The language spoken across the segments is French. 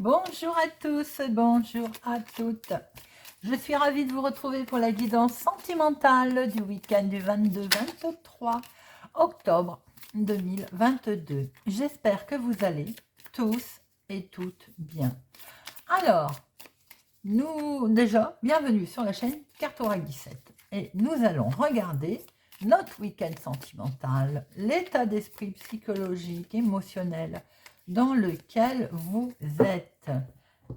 Bonjour à tous, bonjour à toutes. Je suis ravie de vous retrouver pour la guidance sentimentale du week-end du 22-23 octobre 2022. J'espère que vous allez tous et toutes bien. Alors, bienvenue sur la chaîne Cartorac 17 et nous allons regarder notre week-end sentimental, l'état d'esprit psychologique, émotionnel dans lequel vous êtes.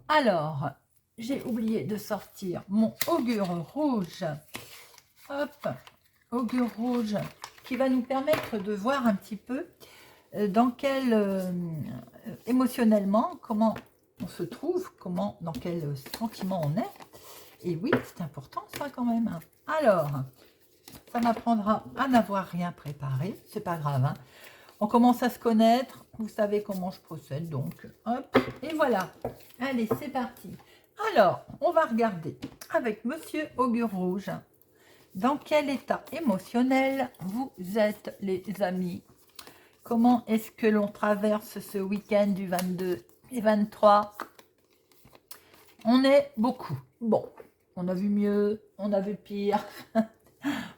Alors, j'ai oublié de sortir mon augure rouge. Hop, augure rouge qui va nous permettre de voir un petit peu dans quel émotionnellement, comment on se trouve, dans quel sentiment on est. Et oui, c'est important ça quand même. Alors, ça m'apprendra à n'avoir rien préparé, c'est pas grave. Hein. On commence à se connaître, vous savez comment je procède, donc hop, et voilà. Allez, c'est parti. Alors, on va regarder avec Monsieur Augure Rouge, dans quel état émotionnel vous êtes, les amis. Comment est-ce que l'on traverse ce week-end du 22 et 23? On est beaucoup. Bon, on a vu mieux, on a vu pire.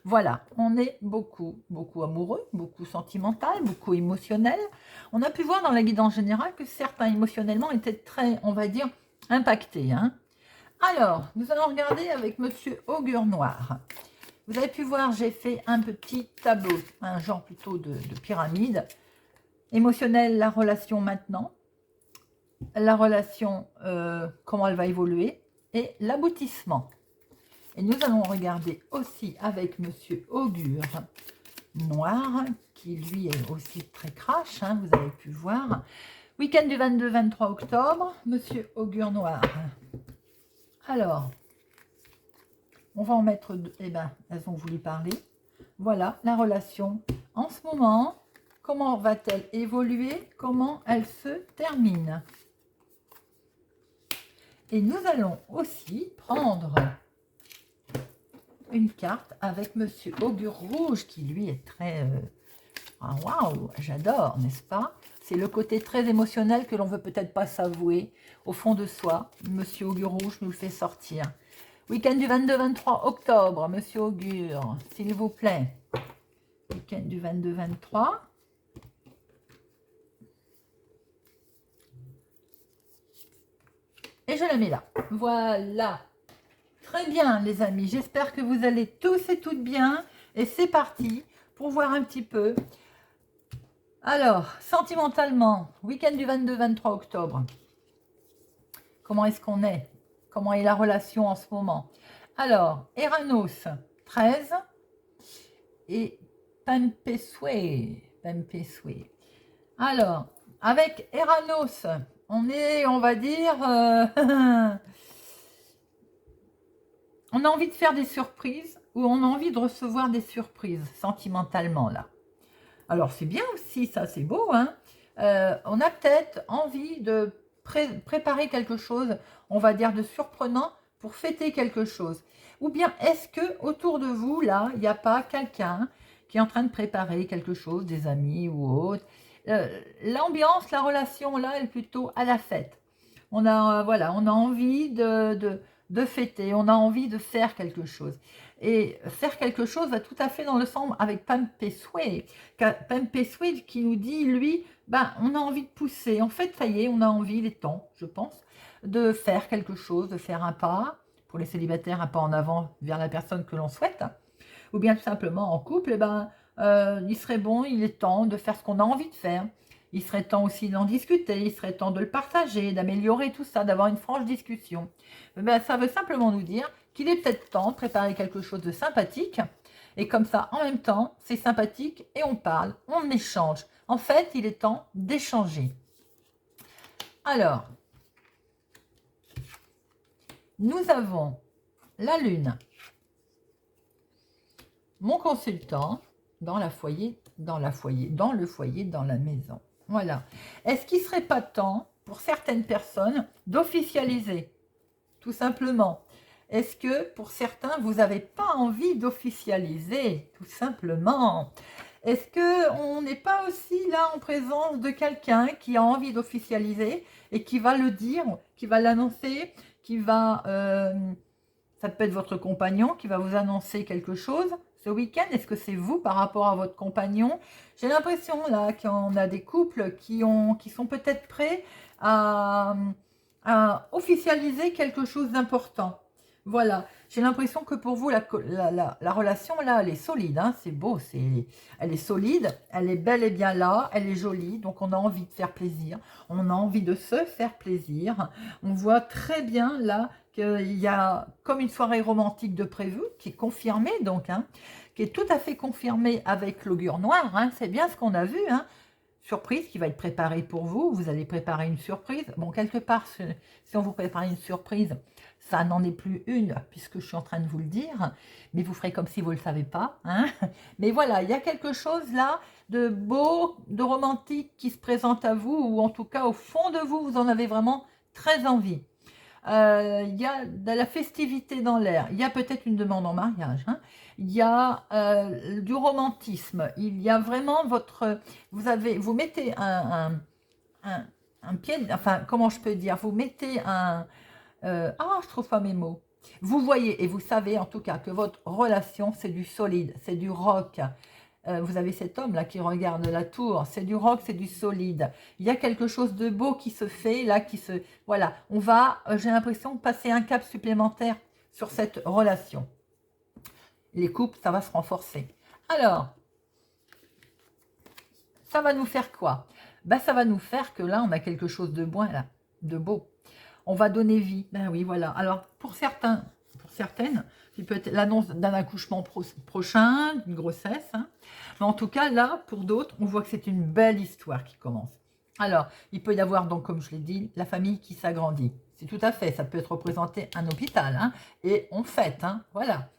Voilà, on est beaucoup amoureux, beaucoup sentimental, beaucoup émotionnel. On a pu voir dans la guidance générale que certains émotionnellement étaient très, on va dire, impactés. Hein. Alors, nous allons regarder avec Monsieur Augure Noir. Vous avez pu voir, j'ai fait un petit tableau, un genre plutôt de pyramide. Émotionnel, la relation maintenant. La relation, comment elle va évoluer. Et l'aboutissement. Et nous allons regarder aussi avec Monsieur Augure Noir, qui lui est aussi très crash, hein, vous avez pu voir. Week-end du 22-23 octobre, Monsieur Augure Noir. Alors, on va en mettre deux. Eh bien, elles ont voulu parler. Voilà, la relation en ce moment. Comment va-t-elle évoluer? Comment elle se termine? Et nous allons aussi prendre une carte avec Monsieur Augure Rouge qui lui est très waouh, j'adore, n'est-ce pas? C'est le côté très émotionnel que l'on veut peut-être pas s'avouer au fond de soi. Monsieur Augure Rouge nous le fait sortir. Week-end du 22-23 octobre, Monsieur Augure, s'il vous plaît. Week-end du 22-23. Et je la mets là. Voilà. Très bien, les amis. J'espère que vous allez tous et toutes bien. Et c'est parti pour voir un petit peu. Alors, sentimentalement, week-end du 22-23 octobre. Comment est-ce qu'on est? Comment est la relation en ce moment? Alors, Eranos, 13. Et Pempesway. Alors, avec Eranos, on est, on va dire... on a envie de faire des surprises ou on a envie de recevoir des surprises sentimentalement là. Alors c'est bien aussi, ça c'est beau. Hein. On a peut-être envie de préparer quelque chose, on va dire de surprenant pour fêter quelque chose. Ou bien est-ce que autour de vous là, il n'y a pas quelqu'un qui est en train de préparer quelque chose, des amis ou autre. L'ambiance, la relation là, elle est plutôt à la fête. On a, voilà, on a envie de fêter, on a envie de faire quelque chose. Et faire quelque chose va tout à fait dans le sens avec Pempesway qui nous dit, lui, ben, on a envie de pousser. En fait, ça y est, on a envie, il est temps, je pense, de faire quelque chose, de faire un pas, pour les célibataires, un pas en avant vers la personne que l'on souhaite. Ou bien tout simplement en couple, eh ben, il serait bon, il est temps de faire ce qu'on a envie de faire. Il serait temps aussi d'en discuter, il serait temps de le partager, d'améliorer tout ça, d'avoir une franche discussion. Ben, ça veut simplement nous dire qu'il est peut-être temps de préparer quelque chose de sympathique. Et comme ça, en même temps, c'est sympathique et on parle, on échange. En fait, il est temps d'échanger. Alors, nous avons la Lune, mon consultant, dans le foyer, dans la maison. Voilà. Est-ce qu'il ne serait pas temps, pour certaines personnes, d'officialiser? Tout simplement. Est-ce que, pour certains, vous n'avez pas envie d'officialiser? Tout simplement. Est-ce qu'on n'est pas aussi là en présence de quelqu'un qui a envie d'officialiser et qui va le dire, qui va l'annoncer, qui va... ça peut être votre compagnon qui va vous annoncer quelque chose ce week-end. Est-ce que c'est vous par rapport à votre compagnon? J'ai l'impression là qu'on a des couples qui sont peut-être prêts à officialiser quelque chose d'important. Voilà, j'ai l'impression que pour vous, la relation, là, elle est solide, hein, c'est beau, elle est solide, elle est bel et bien là, elle est jolie, donc on a envie de faire plaisir, on a envie de se faire plaisir. On voit très bien là qu'il y a comme une soirée romantique de prévu, qui est confirmée donc, hein, qui est tout à fait confirmée avec l'augure noire, hein, c'est bien ce qu'on a vu, hein. Surprise qui va être préparée pour vous, vous allez préparer une surprise. Bon, quelque part, si on vous prépare une surprise, ça n'en est plus une, puisque je suis en train de vous le dire, mais vous ferez comme si vous ne le savez pas, hein. Mais voilà, il y a quelque chose là de beau, de romantique qui se présente à vous, ou en tout cas au fond de vous, vous en avez vraiment très envie. Il y a de la festivité dans l'air, il y a peut-être une demande en mariage, hein. Il y a du romantisme, il y a vraiment votre... Vous mettez un pied, enfin, comment je peux dire, vous mettez un... je trouve pas mes mots. Vous voyez et vous savez en tout cas que votre relation, c'est du solide, c'est du rock. Vous avez cet homme là qui regarde la tour, c'est du rock, c'est du solide. Il y a quelque chose de beau qui se fait là, voilà, on va, j'ai l'impression, passer un cap supplémentaire sur cette relation. Les couples, ça va se renforcer. Alors, ça va nous faire quoi? Ben, ça va nous faire que là, on a quelque chose de bon là, de beau. On va donner vie. Ben oui, voilà. Alors, pour certaines, il peut être l'annonce d'un accouchement prochain, d'une grossesse, hein. Mais en tout cas, là, pour d'autres, on voit que c'est une belle histoire qui commence. Alors, il peut y avoir, donc, comme je l'ai dit, la famille qui s'agrandit. C'est tout à fait, ça peut être représenté un hôpital, hein, et on fête, hein, voilà.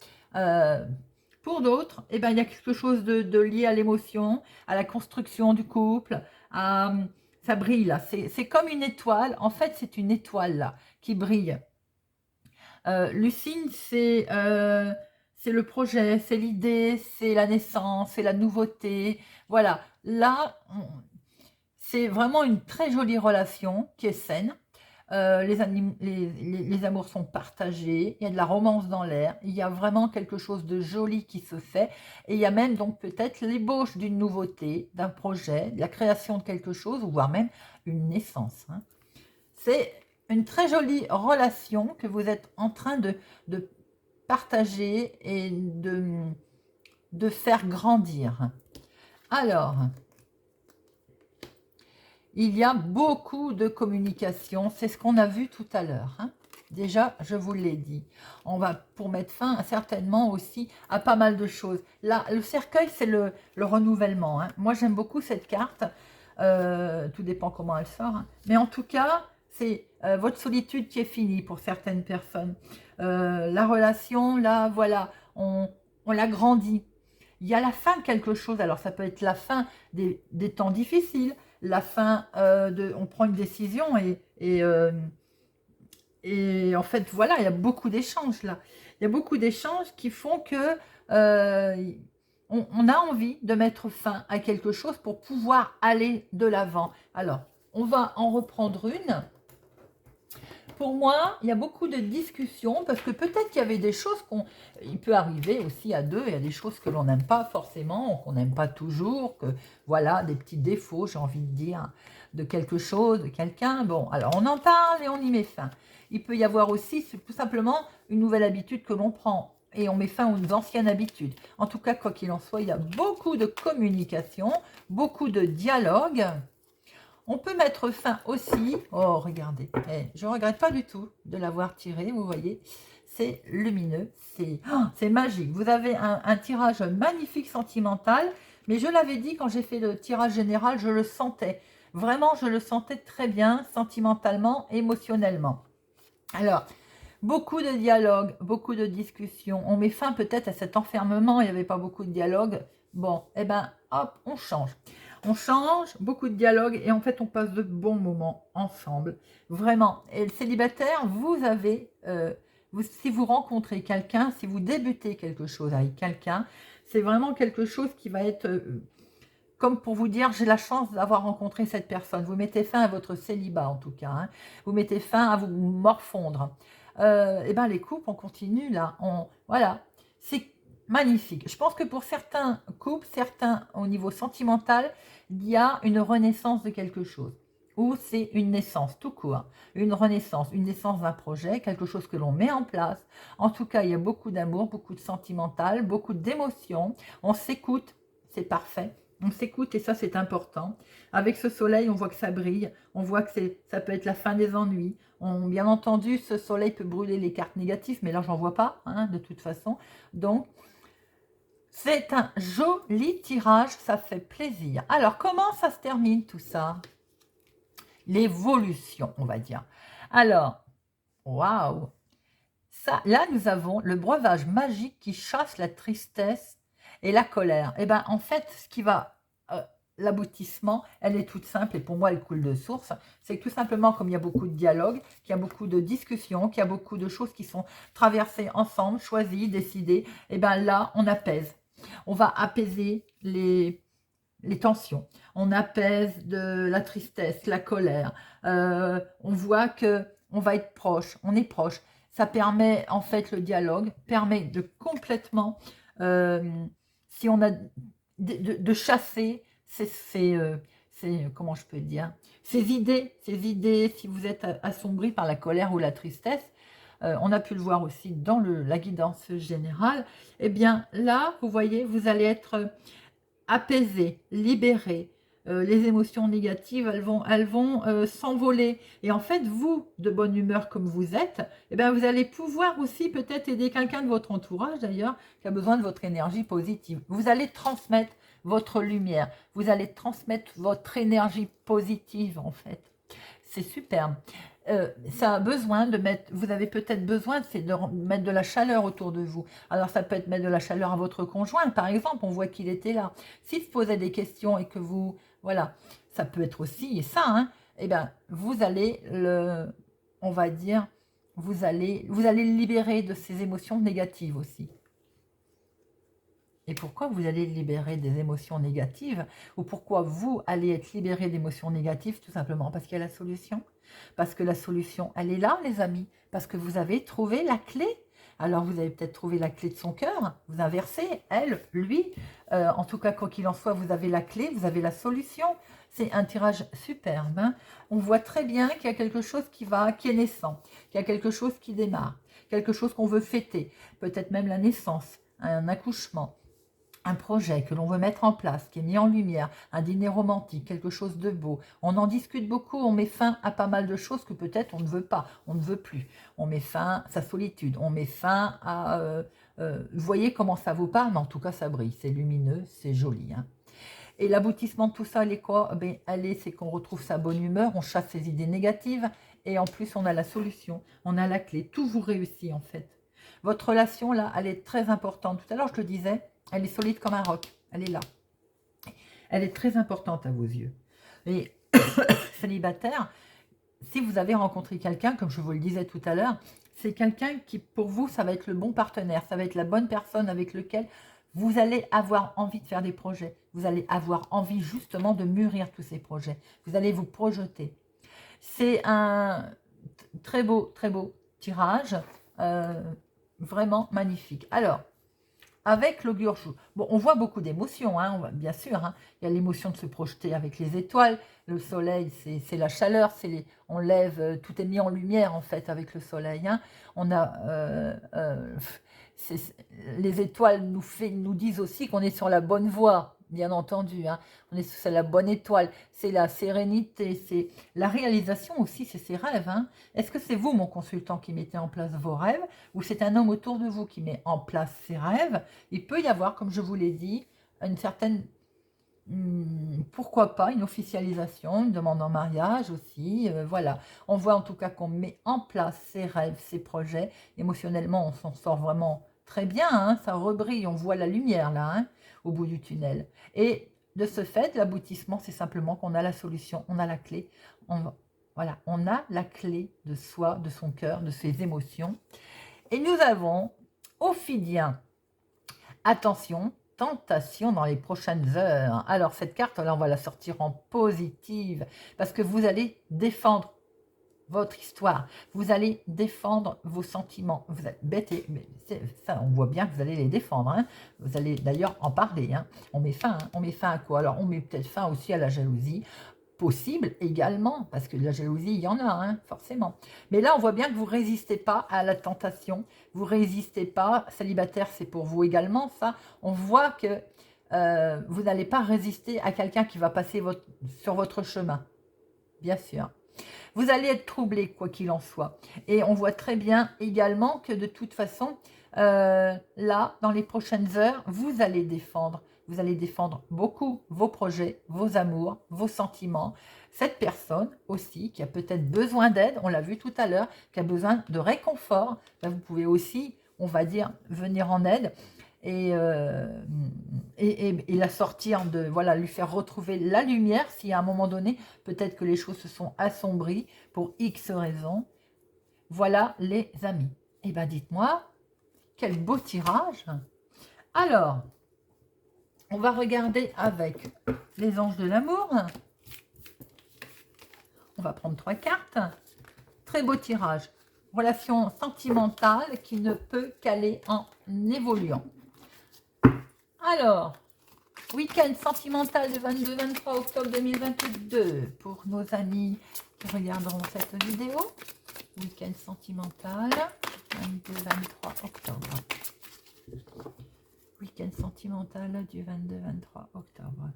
Pour d'autres, eh ben, il y a quelque chose de lié à l'émotion, à la construction du couple, ça brille là, c'est comme une étoile, en fait c'est une étoile là, qui brille. Lucine, c'est le projet, c'est l'idée, c'est la naissance, c'est la nouveauté. Voilà, là, c'est vraiment une très jolie relation qui est saine. Les amours sont partagés, il y a de la romance dans l'air, il y a vraiment quelque chose de joli qui se fait, et il y a même donc peut-être l'ébauche d'une nouveauté, d'un projet, de la création de quelque chose, voire même une naissance, hein. C'est une très jolie relation que vous êtes en train de partager et de faire grandir. Alors, il y a beaucoup de communication, c'est ce qu'on a vu tout à l'heure, hein. Déjà, je vous l'ai dit. On va pour mettre fin certainement aussi à pas mal de choses. Là, le cercueil, c'est le renouvellement, hein. Moi, j'aime beaucoup cette carte. Tout dépend comment elle sort, hein. Mais en tout cas, c'est votre solitude qui est finie pour certaines personnes. La relation, là, voilà, on l'a grandit. Il y a la fin de quelque chose. Alors, ça peut être la fin des temps difficiles, la fin on prend une décision et en fait, voilà, il y a beaucoup d'échanges là. Il y a beaucoup d'échanges qui font que on a envie de mettre fin à quelque chose pour pouvoir aller de l'avant. Alors, on va en reprendre une. Pour moi, il y a beaucoup de discussions parce que peut-être qu'il y avait des choses il peut arriver aussi à deux, il y a des choses que l'on n'aime pas forcément, qu'on n'aime pas toujours, que voilà, des petits défauts, j'ai envie de dire, de quelque chose, de quelqu'un. Bon, alors on en parle et on y met fin. Il peut y avoir aussi tout simplement une nouvelle habitude que l'on prend et on met fin aux anciennes habitudes. En tout cas, quoi qu'il en soit, il y a beaucoup de communication, beaucoup de dialogue. On peut mettre fin aussi, oh regardez, je ne regrette pas du tout de l'avoir tiré, vous voyez, c'est lumineux, c'est magique. Vous avez un tirage magnifique sentimental, mais je l'avais dit quand j'ai fait le tirage général, je le sentais, vraiment je le sentais très bien sentimentalement, émotionnellement. Alors, beaucoup de dialogue, beaucoup de discussions, on met fin peut-être à cet enfermement, il n'y avait pas beaucoup de dialogue, bon, eh ben hop, on change. On change, beaucoup de dialogue et en fait on passe de bons moments ensemble. Vraiment. Et le célibataire, vous avez, si vous rencontrez quelqu'un, si vous débutez quelque chose avec quelqu'un, c'est vraiment quelque chose qui va être comme pour vous dire, j'ai la chance d'avoir rencontré cette personne. Vous mettez fin à votre célibat, en tout cas. Hein. Vous mettez fin à vous morfondre. Et ben les couples, on continue là. Voilà, c'est magnifique. Je pense que pour certains couples, certains au niveau sentimental, il y a une renaissance de quelque chose. Ou c'est une naissance, tout court. Une renaissance, une naissance d'un projet, quelque chose que l'on met en place. En tout cas, il y a beaucoup d'amour, beaucoup de sentimental, beaucoup d'émotions. On s'écoute, c'est parfait. On s'écoute et ça, c'est important. Avec ce soleil, on voit que ça brille. On voit que ça peut être la fin des ennuis. Bien entendu, ce soleil peut brûler les cartes négatives, mais là, j'en vois pas, hein, de toute façon. Donc, c'est un joli tirage, ça fait plaisir. Alors, comment ça se termine tout ça? L'évolution, on va dire. Alors, waouh! Ça, là, nous avons le breuvage magique qui chasse la tristesse et la colère. Et bien, en fait, ce qui va, l'aboutissement, elle est toute simple et pour moi, elle coule de source. C'est que tout simplement, comme il y a beaucoup de dialogues, qu'il y a beaucoup de discussions, qu'il y a beaucoup de choses qui sont traversées ensemble, choisies, décidées, et bien là, on apaise. On va apaiser les tensions. On apaise de la tristesse, la colère. On voit que on va être proche, on est proche. Ça permet, en fait, le dialogue permet de complètement, si on a de chasser comment je peux dire, ces idées, si vous êtes assombri par la colère ou la tristesse, on a pu le voir aussi dans la guidance générale, eh bien là, vous voyez, vous allez être apaisé, libéré. Les émotions négatives, elles vont s'envoler. Et en fait, vous, de bonne humeur comme vous êtes, eh bien, vous allez pouvoir aussi peut-être aider quelqu'un de votre entourage, d'ailleurs, qui a besoin de votre énergie positive. Vous allez transmettre votre lumière. Vous allez transmettre votre énergie positive, en fait. C'est superbe. Ça a besoin de mettre, vous avez peut-être besoin de mettre de la chaleur autour de vous. Alors ça peut être mettre de la chaleur à votre conjoint, par exemple, on voit qu'il était là. S'il se posait des questions et que vous, voilà, ça peut être aussi ça, hein, eh bien, vous allez on va dire, vous allez le libérer de ces émotions négatives aussi. Et pourquoi vous allez libérer des émotions négatives ou pourquoi vous allez être libéré d'émotions négatives? Tout simplement parce qu'il y a la solution. Parce que la solution, elle est là, les amis. Parce que vous avez trouvé la clé. Alors, vous avez peut-être trouvé la clé de son cœur. Vous inversez, elle, lui. En tout cas, quoi qu'il en soit, vous avez la clé, vous avez la solution. C'est un tirage superbe. Hein. On voit très bien qu'il y a quelque chose qui est naissant, qu'il y a quelque chose qui démarre, quelque chose qu'on veut fêter. Peut-être même la naissance, un accouchement. Un projet que l'on veut mettre en place, qui est mis en lumière, un dîner romantique, quelque chose de beau. On en discute beaucoup, on met fin à pas mal de choses que peut-être on ne veut pas, on ne veut plus. On met fin à sa solitude, on met fin à... vous voyez comment ça vous parle, mais en tout cas ça brille, c'est lumineux, c'est joli. Hein. Et l'aboutissement de tout ça, elle est quoi? Ben, c'est qu'on retrouve sa bonne humeur, on chasse ses idées négatives, et en plus on a la solution, on a la clé, tout vous réussit en fait. Votre relation là, elle est très importante. Tout à l'heure je le disais, elle est solide comme un roc. Elle est là. Elle est très importante à vos yeux. Et célibataire, si vous avez rencontré quelqu'un, comme je vous le disais tout à l'heure, c'est quelqu'un qui, pour vous, ça va être le bon partenaire. Ça va être la bonne personne avec laquelle vous allez avoir envie de faire des projets. Vous allez avoir envie justement de mûrir tous ces projets. Vous allez vous projeter. C'est un très beau tirage. Vraiment magnifique. Alors, avec l'augure joue. Bon, on voit beaucoup d'émotions, hein, bien sûr. Hein. Il y a l'émotion de se projeter avec les étoiles. Le soleil, c'est la chaleur. On lève, tout est mis en lumière, en fait, avec le soleil. Hein. On a... les étoiles nous disent aussi qu'on est sur la bonne voie, bien entendu. Hein. On est sur la bonne étoile. C'est la sérénité, c'est la réalisation aussi, c'est ses rêves. Hein. Est-ce que c'est vous, mon consultant, qui mettez en place vos rêves ou c'est un homme autour de vous qui met en place ses rêves? Il peut y avoir, comme je vous l'ai dit, une certaine... pourquoi pas une officialisation, une demande en mariage aussi, voilà. On voit en tout cas qu'on met en place ses rêves, ses projets. Émotionnellement, on s'en sort vraiment très bien, hein, ça rebrille, on voit la lumière là, hein, au bout du tunnel. Et de ce fait, l'aboutissement, c'est simplement qu'on a la solution, on a la clé. Voilà, on a la clé de soi, de son cœur, de ses émotions. Et nous avons Ophidien. Attention, tentation dans les prochaines heures. Alors, cette carte, là, on va la sortir en positive parce que vous allez défendre votre histoire. Vous allez défendre vos sentiments. Vous êtes bête, mais ça, on voit bien que vous allez les défendre. Hein. Vous allez d'ailleurs en parler. Hein. On met fin. Hein. On met fin à quoi? Alors, on met peut-être fin aussi à la jalousie. Possible également, parce que de la jalousie, il y en a, hein, forcément. Mais là, on voit bien que vous ne résistez pas à la tentation. Vous ne résistez pas. Célibataire, c'est pour vous également, ça. On voit que vous n'allez pas résister à quelqu'un qui va passer sur votre chemin. Bien sûr. Vous allez être troublé, quoi qu'il en soit. Et on voit très bien également que de toute façon, là, dans les prochaines heures, vous allez défendre. Vous allez défendre beaucoup vos projets, vos amours, vos sentiments. Cette personne aussi qui a peut-être besoin d'aide, on l'a vu tout à l'heure, qui a besoin de réconfort, ben vous pouvez aussi, on va dire, venir en aide. Et la sortir de, voilà, lui faire retrouver la lumière si à un moment donné, peut-être que les choses se sont assombries pour X raisons. Voilà les amis. Et bien dites-moi, quel beau tirage. Alors, on va regarder avec les anges de l'amour. On va prendre 3 cartes. Très beau tirage. Relation sentimentale qui ne peut qu'aller en évoluant. Alors, week-end sentimental du 22-23 octobre 2022 pour nos amis qui regarderont cette vidéo. Week-end sentimental 22-23 octobre. Week-end sentimental du 22-23 octobre.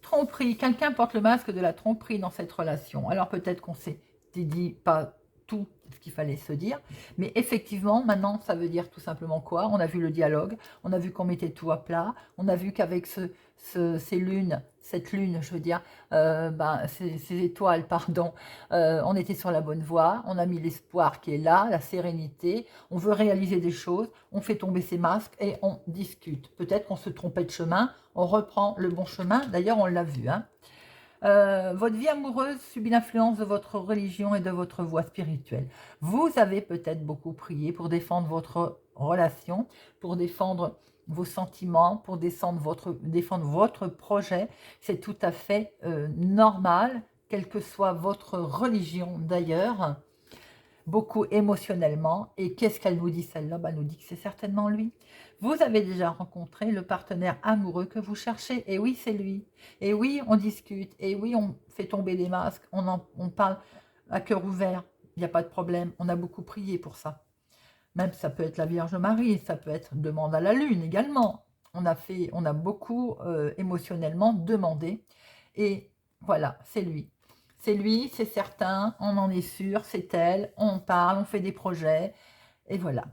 Tromperie, quelqu'un porte le masque de la tromperie dans cette relation. Alors peut-être qu'on s'est dit pas tout ce qu'il fallait se dire, mais effectivement, maintenant, ça veut dire tout simplement quoi? On a vu le dialogue, on a vu qu'on mettait tout à plat, on a vu qu'avec ces lunes, cette lune, je veux dire, ces étoiles, pardon, on était sur la bonne voie, on a mis l'espoir qui est là, la sérénité, on veut réaliser des choses, on fait tomber ses masques et on discute. Peut-être qu'on se trompait de chemin, on reprend le bon chemin, d'ailleurs on l'a vu, hein. Votre vie amoureuse subit l'influence de votre religion et de votre voie spirituelle. Vous avez peut-être beaucoup prié pour défendre votre relation, pour défendre vos sentiments, pour défendre votre projet. C'est tout à fait normal, quelle que soit votre religion d'ailleurs, beaucoup émotionnellement. Et qu'est-ce qu'elle nous dit celle-là? Elle nous dit que c'est certainement lui. Vous avez déjà rencontré le partenaire amoureux que vous cherchez. Et oui, c'est lui. Et oui, on discute. Et oui, on fait tomber des masques. On parle à cœur ouvert. Il n'y a pas de problème. On a beaucoup prié pour ça. Même ça peut être la Vierge Marie. Ça peut être demande à la Lune également. On a beaucoup émotionnellement demandé. Et voilà, c'est lui. C'est lui, c'est certain. On en est sûr. C'est elle. On parle, on fait des projets. Et voilà.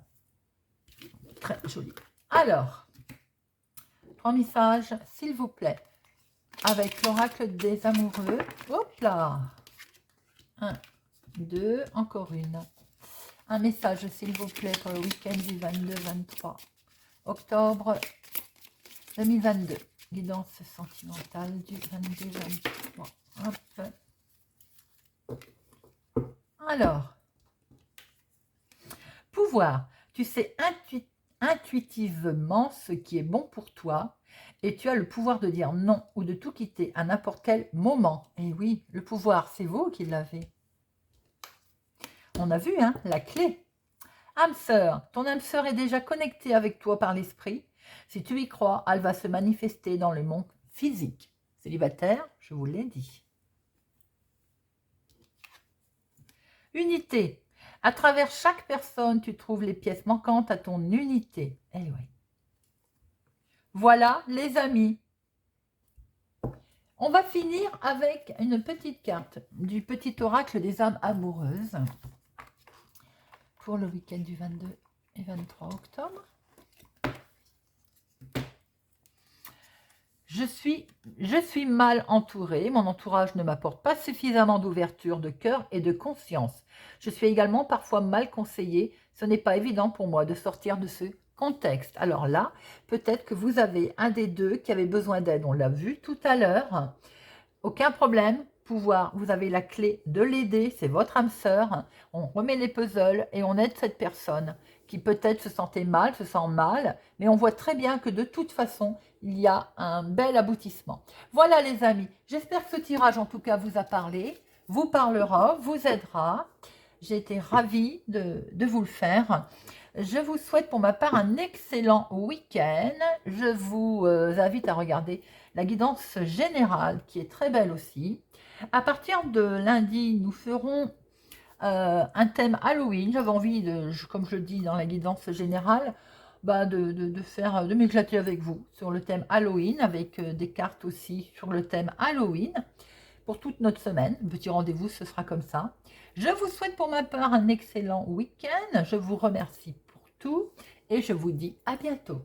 Très joli. Alors, 3 messages, s'il vous plaît, avec l'oracle des amoureux. Hop là 1, 2, encore une. Un message, s'il vous plaît, pour le week-end du 22-23 octobre 2022. Guidance sentimentale du 22-23. Hop. Alors, pouvoir. Tu sais intuitivement ce qui est bon pour toi et tu as le pouvoir de dire non ou de tout quitter à n'importe quel moment. Et oui, le pouvoir, c'est vous qui l'avez. On a vu, hein, la clé. Âme sœur, ton âme sœur est déjà connectée avec toi par l'esprit. Si tu y crois, elle va se manifester dans le monde physique. Célibataire, je vous l'ai dit. Unité. À travers chaque personne, tu trouves les pièces manquantes à ton unité. Eh oui. Voilà, les amis. On va finir avec une petite carte du petit oracle des âmes amoureuses pour le week-end du 22 et 23 octobre. Je suis mal entourée, mon entourage ne m'apporte pas suffisamment d'ouverture de cœur et de conscience. Je suis également parfois mal conseillée, ce n'est pas évident pour moi de sortir de ce contexte. Alors là, peut-être que vous avez un des deux qui avait besoin d'aide. On l'a vu tout à l'heure. Aucun problème. Vous avez la clé de l'aider. C'est votre âme sœur. On remet les puzzles et on aide cette personne qui peut-être se sentait mal, se sent mal. Mais on voit très bien que de toute façon, il y a un bel aboutissement. Voilà les amis. J'espère que ce tirage en tout cas vous a parlé, vous parlera, vous aidera. J'ai été ravie de vous le faire. Je vous souhaite pour ma part un excellent week-end. Je vous invite à regarder la guidance générale qui est très belle aussi. À partir de lundi, nous ferons un thème Halloween. J'avais envie, comme je dis dans la guidance générale, de m'éclater avec vous sur le thème Halloween, avec des cartes aussi sur le thème Halloween pour toute notre semaine. Un petit rendez-vous, ce sera comme ça. Je vous souhaite pour ma part un excellent week-end. Je vous remercie pour tout et je vous dis à bientôt.